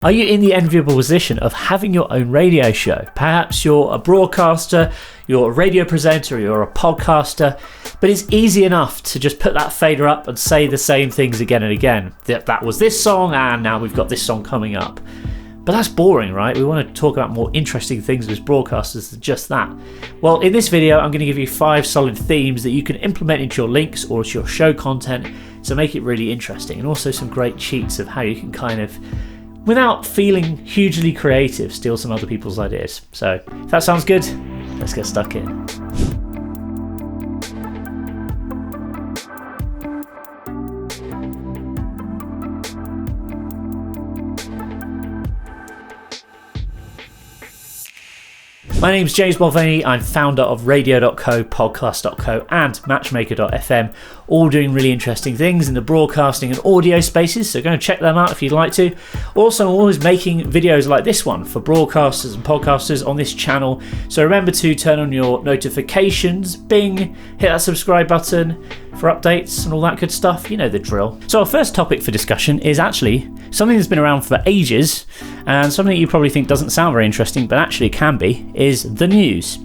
Are you in the enviable position of having your own radio show? Perhaps you're a broadcaster, you're a radio presenter, you're a podcaster, but it's easy enough to just put that fader up and say the same things again and again. That was this song, and now we've got this song coming up. But that's boring, right? We want to talk about more interesting things as broadcasters than just that. Well, in this video, I'm going to give you 5 solid themes that you can implement into your links or to your show content to make it really interesting, and also some great cheats of how you can kind of, without feeling hugely creative, steal some other people's ideas. So if that sounds good, let's get stuck in. My name's James Mulvaney. I'm founder of Radio.co, Podcast.co and Matchmaker.fm, all doing really interesting things in the broadcasting and audio spaces, so go and check them out if you'd like to. Also, I'm always making videos like this one for broadcasters and podcasters on this channel, so remember to turn on your notifications, bing, hit that subscribe button for updates and all that good stuff. You know the drill. So our first topic for discussion is actually something that's been around for ages, and something you probably think doesn't sound very interesting, but actually can be, is the news.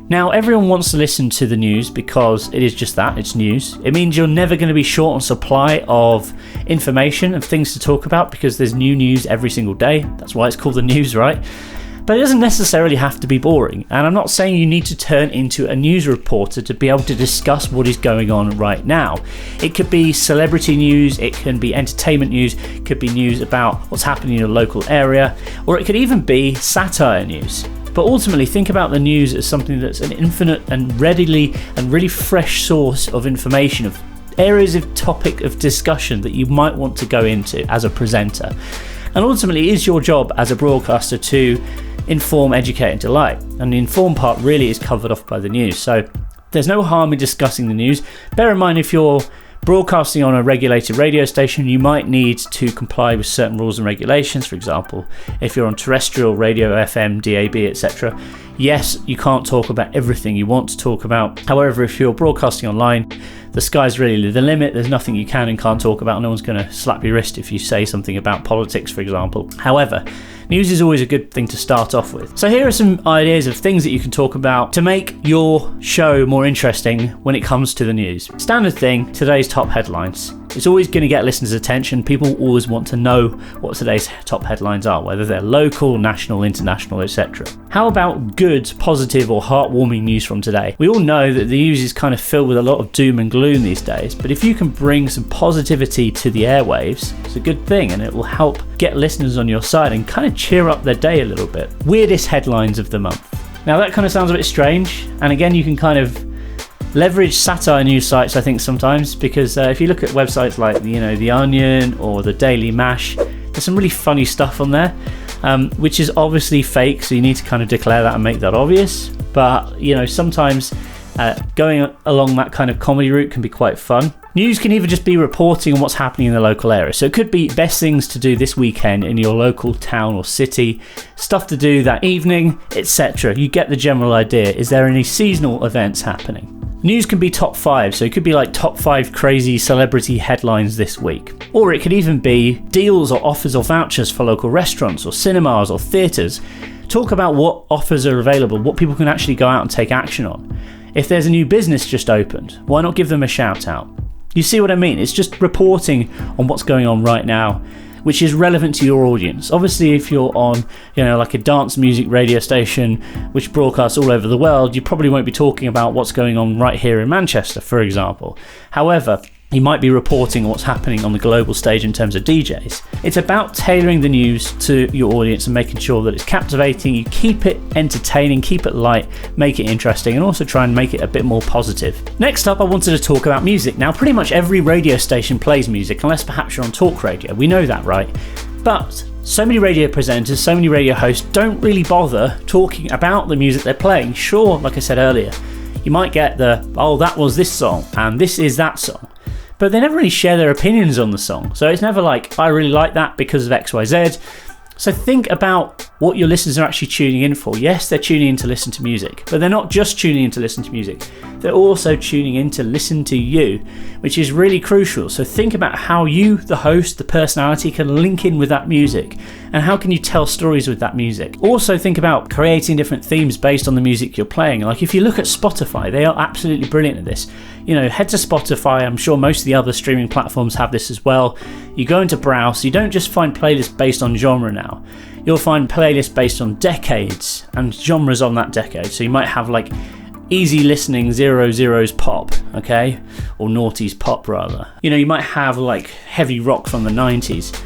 Now, everyone wants to listen to the news because it is just that, it's news. It means you're never going to be short on supply of information and things to talk about because there's new news every single day. That's why it's called the news, right? But it doesn't necessarily have to be boring, and I'm not saying you need to turn into a news reporter to be able to discuss what is going on right now. It could be celebrity news, it can be entertainment news, it could be news about what's happening in your local area, or it could even be satire news. But ultimately, think about the news as something that's an infinite and readily and really fresh source of information, of areas of topic of discussion that you might want to go into as a presenter. And ultimately, it is your job as a broadcaster to inform, educate and delight. And the inform part really is covered off by the news. So there's no harm in discussing the news. Bear in mind, if you're broadcasting on a regulated radio station, you might need to comply with certain rules and regulations. For example, if you're on terrestrial radio, FM, DAB, etc., yes, you can't talk about everything you want to talk about. However, if you're broadcasting online, the sky's really the limit. There's nothing you can and can't talk about. No one's going to slap your wrist if you say something about politics, for example. However, news is always a good thing to start off with. So here are some ideas of things that you can talk about to make your show more interesting when it comes to the news. Standard thing, today's top headlines. It's always going to get listeners' attention. People always want to know what today's top headlines are, whether they're local, national, international, etc. How about good, positive or heartwarming news from today? We all know that the news is kind of filled with a lot of doom and gloom these days, but if you can bring some positivity to the airwaves, it's a good thing, and it will help get listeners on your side and kind of cheer up their day a little bit. Weirdest headlines of the month. Now that kind of sounds a bit strange, and again you can kind of leverage satire news sites, I think, sometimes, because if you look at websites like The Onion or the Daily Mash, there's some really funny stuff on there, which is obviously fake, so you need to kind of declare that and make that obvious. But sometimes going along that kind of comedy route can be quite fun. News can even just be reporting on what's happening in the local area. So it could be best things to do this weekend in your local town or city, stuff to do that evening, etc. You get the general idea. Is there any seasonal events happening? News can be top 5, so it could be like top 5 crazy celebrity headlines this week. Or it could even be deals or offers or vouchers for local restaurants or cinemas or theatres. Talk about what offers are available, what people can actually go out and take action on. If there's a new business just opened, why not give them a shout out? You see what I mean? It's just reporting on what's going on right now, which is relevant to your audience. Obviously, if you're on, like a dance music radio station which broadcasts all over the world, you probably won't be talking about what's going on right here in Manchester, for example. However, you might be reporting on what's happening on the global stage in terms of DJs. It's about tailoring the news to your audience and making sure that it's captivating. You keep it entertaining, keep it light, make it interesting, and also try and make it a bit more positive. Next up, I wanted to talk about music. Now, pretty much every radio station plays music, unless perhaps you're on talk radio. We know that, right? But so many radio presenters, so many radio hosts don't really bother talking about the music they're playing. Sure, like I said earlier, you might get that was this song and this is that song. But they never really share their opinions on the song. So it's never like, I really like that because of XYZ. So think about what your listeners are actually tuning in for. Yes, they're tuning in to listen to music, but they're not just tuning in to listen to music. They're also tuning in to listen to you, which is really crucial. So think about how you, the host, the personality, can link in with that music, and how can you tell stories with that music. Also think about creating different themes based on the music you're playing. Like if you look at Spotify, they are absolutely brilliant at this. Head to Spotify. I'm sure most of the other streaming platforms have this as well. You go into browse, you don't just find playlists based on genre now. You'll find playlists based on decades and genres on that decade. So you might have like easy listening 00's pop, okay? Or noughties pop rather. You might have like heavy rock from the 90s.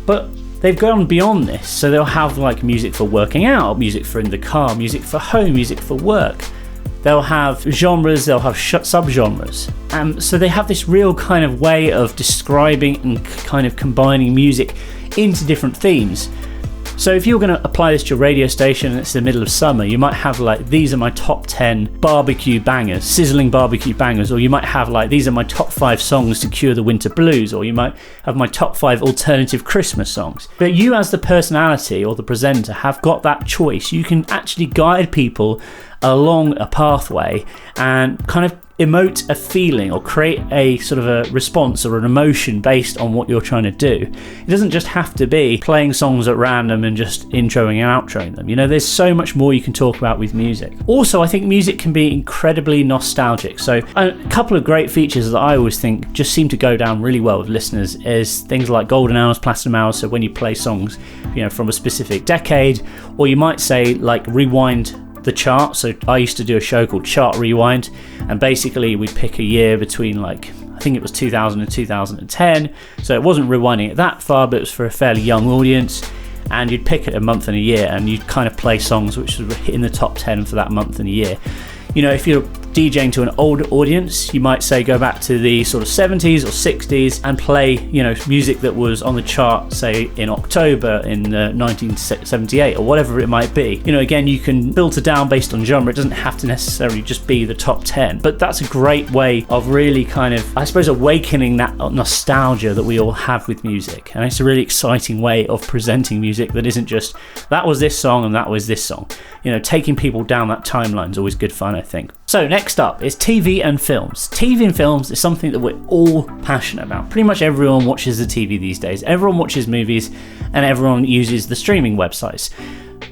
But they've gone beyond this. So they'll have like music for working out, music for in the car, music for home, music for work. They'll have genres, they'll have subgenres. So they have this real kind of way of describing and kind of combining music into different themes. So if you're going to apply this to your radio station and it's the middle of summer, you might have like, these are my top 10 barbecue bangers, sizzling barbecue bangers, or you might have like, these are my top 5 songs to cure the winter blues, or you might have my top 5 alternative Christmas songs. But you as the personality or the presenter have got that choice. You can actually guide people along a pathway and kind of emote a feeling or create a sort of a response or an emotion based on what you're trying to do. It doesn't just have to be playing songs at random and just introing and outroing them. There's so much more you can talk about with music. Also, I think music can be incredibly nostalgic. So a couple of great features that I always think just seem to go down really well with listeners is things like golden hours, platinum hours. So when you play songs, from a specific decade, or you might say like rewind the chart. So I used to do a show called Chart Rewind, and basically we'd pick a year between like, I think it was 2000 and 2010, so it wasn't rewinding it that far, but it was for a fairly young audience, and you'd pick it a month and a year, and you'd kind of play songs which were in the top 10 for that month and a year. If you're DJing to an older audience, you might say go back to the sort of 70s or 60s and play, music that was on the chart, say in October in 1978 or whatever it might be. Again, you can filter down based on genre. It doesn't have to necessarily just be the top 10, but that's a great way of really kind of, I suppose, awakening that nostalgia that we all have with music. And it's a really exciting way of presenting music that isn't just, that was this song and that was this song. Taking people down that timeline is always good fun, I think. So next up is TV and films. TV and films is something that we're all passionate about. Pretty much everyone watches the TV these days. Everyone watches movies and everyone uses the streaming websites.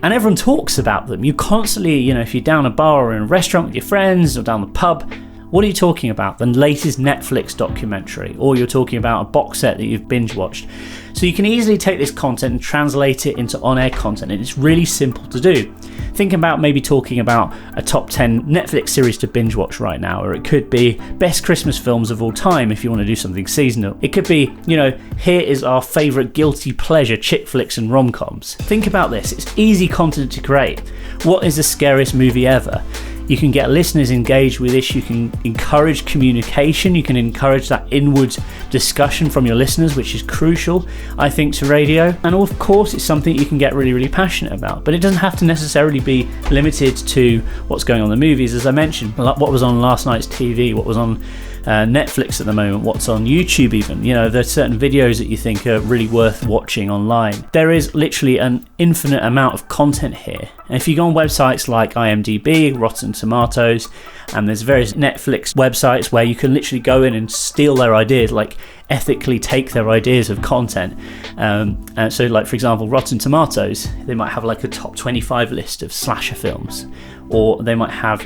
And everyone talks about them. You constantly, if you're down a bar or in a restaurant with your friends or down the pub, what are you talking about? The latest Netflix documentary, or you're talking about a box set that you've binge watched. So you can easily take this content and translate it into on-air content, and it's really simple to do. Think about maybe talking about a top 10 Netflix series to binge watch right now, or it could be best Christmas films of all time if you want to do something seasonal. It could be, here is our favourite guilty pleasure chick flicks and rom-coms. Think about this, it's easy content to create. What is the scariest movie ever? You can get listeners engaged with this, you can encourage communication, you can encourage that inward discussion from your listeners, which is crucial, I think, to radio. And of course, it's something you can get really, really passionate about, but it doesn't have to necessarily be limited to what's going on in the movies. As I mentioned, like what was on last night's TV, what was on Netflix at the moment, what's on YouTube even. There's certain videos that you think are really worth watching online. There is literally an infinite amount of content here. And if you go on websites like IMDb, Rotten Tomatoes, and there's various Netflix websites where you can literally go in and steal their ideas, like ethically take their ideas of content. So like, for example, Rotten Tomatoes, they might have like a top 25 list of slasher films, or they might have,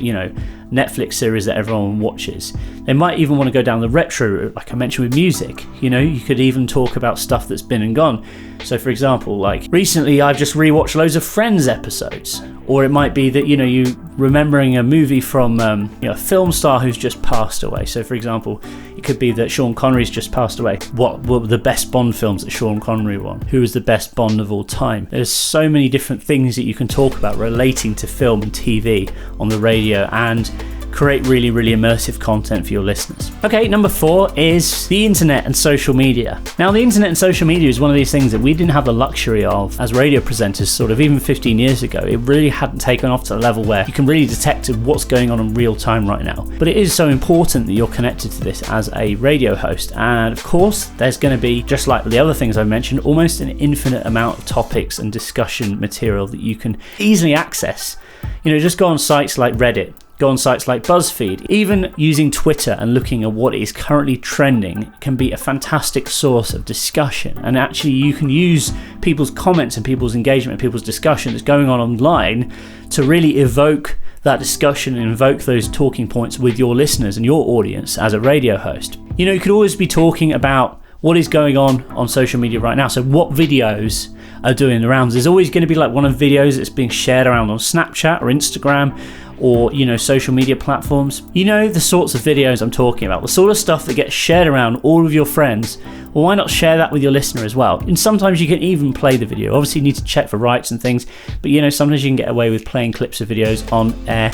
Netflix series that everyone watches. They might even want to go down the retro route, like I mentioned with music. You could even talk about stuff that's been and gone. So for example, like recently I've just rewatched loads of Friends episodes. Or it might be that, you remembering a movie from a film star who's just passed away. So for example, it could be that Sean Connery's just passed away. What were the best Bond films that Sean Connery won? Who was the best Bond of all time? There's so many different things that you can talk about relating to film and TV on the radio and create really, really immersive content for your listeners. Okay, number 4 is the internet and social media. Now, the internet and social media is one of these things that we didn't have the luxury of as radio presenters sort of even 15 years ago. It really hadn't taken off to the level where you can really detect what's going on in real time right now. But it is so important that you're connected to this as a radio host. And of course, there's going to be, just like the other things I mentioned, almost an infinite amount of topics and discussion material that you can easily access. Just go on sites like Reddit, go on sites like BuzzFeed. Even using Twitter and looking at what is currently trending can be a fantastic source of discussion. And actually, you can use people's comments and people's engagement and people's discussion that's going on online to really evoke that discussion and invoke those talking points with your listeners and your audience as a radio host. You could always be talking about what is going on social media right now. So what videos are doing the rounds? There's always going to be like one of the videos that's being shared around on Snapchat or Instagram or, social media platforms. The sorts of videos I'm talking about, the sort of stuff that gets shared around all of your friends. Well, why not share that with your listener as well? And sometimes you can even play the video. Obviously, you need to check for rights and things, but sometimes you can get away with playing clips of videos on air.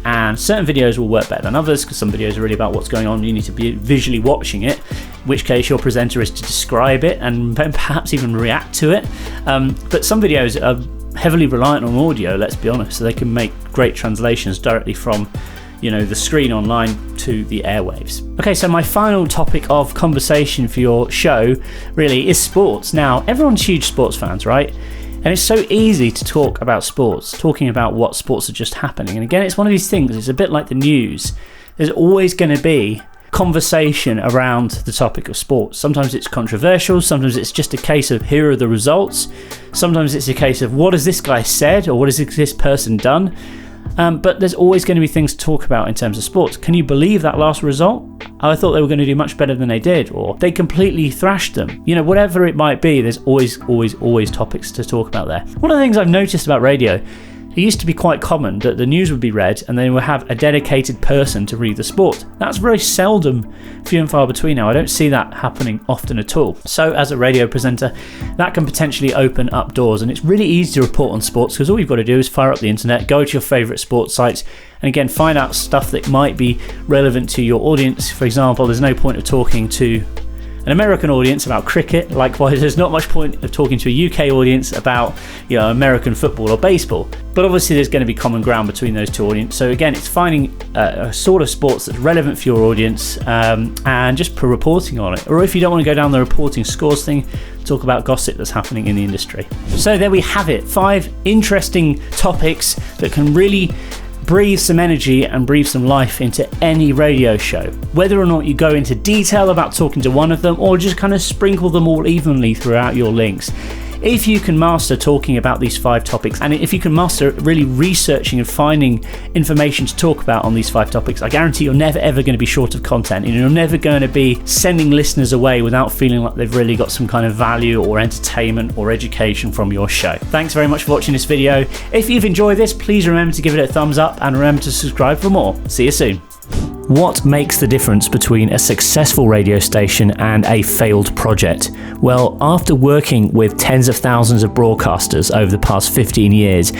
And certain videos will work better than others because some videos are really about what's going on. You need to be visually watching it, in which case your presenter is to describe it and perhaps even react to it. But some videos are heavily reliant on audio, let's be honest, so they can make great translations directly from the screen online to the airwaves. Okay, so my final topic of conversation for your show really is sports. Now, everyone's huge sports fans, right? And it's so easy to talk about sports, talking about what sports are just happening. And again, it's one of these things, it's a bit like the news. There's always going to be conversation around the topic of sports. Sometimes it's controversial, sometimes it's just a case of here are the results. Sometimes it's a case of what has this guy said or what has this person done. But there's always going to be things to talk about in terms of sports. Can you believe that last result? I thought they were going to do much better than they did, or they completely thrashed them. Whatever it might be, there's always topics to talk about there. One of the things I've noticed about radio, it used to be quite common that the news would be read and then we'll have a dedicated person to read the sport. That's very seldom, few and far between now. I don't see that happening often at all. So as a radio presenter, that can potentially open up doors, and it's really easy to report on sports because all you've got to do is fire up the internet, go to your favourite sports sites, and again, find out stuff that might be relevant to your audience. For example, there's no point of talking to an American audience about cricket. Likewise, there's not much point of talking to a UK audience about American football or baseball. But obviously there's going to be common ground between those two audiences. So again, it's finding a sort of sports that's relevant for your audience and just reporting on it. Or if you don't want to go down the reporting scores thing, talk about gossip that's happening in the industry. So there we have it, 5 interesting topics that can really breathe some energy and breathe some life into any radio show. Whether or not you go into detail about talking to one of them or just kind of sprinkle them all evenly throughout your links. If you can master talking about these 5 topics, and if you can master really researching and finding information to talk about on these 5 topics, I guarantee you're never ever going to be short of content. You're never going to be sending listeners away without feeling like they've really got some kind of value or entertainment or education from your show. Thanks very much for watching this video. If you've enjoyed this, please remember to give it a thumbs up and remember to subscribe for more. See you soon. What makes the difference between a successful radio station and a failed project? Well, after working with tens of thousands of broadcasters over the past 15 years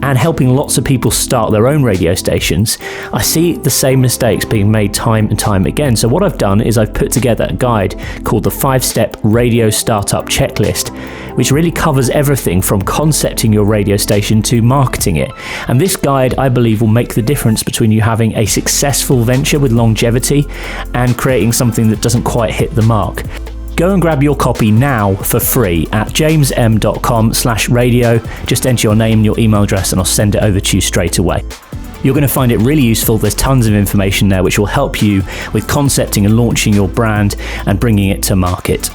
and helping lots of people start their own radio stations, I see the same mistakes being made time and time again. So what I've done is I've put together a guide called the 5-Step Radio Startup Checklist, which really covers everything from concepting your radio station to marketing it. And this guide, I believe, will make the difference between you having a successful venture with longevity and creating something that doesn't quite hit the mark. Go and grab your copy now for free at jamesm.com/radio. Just enter your name and your email address and I'll send it over to you straight away. You're going to find it really useful. There's tons of information there which will help you with concepting and launching your brand and bringing it to market.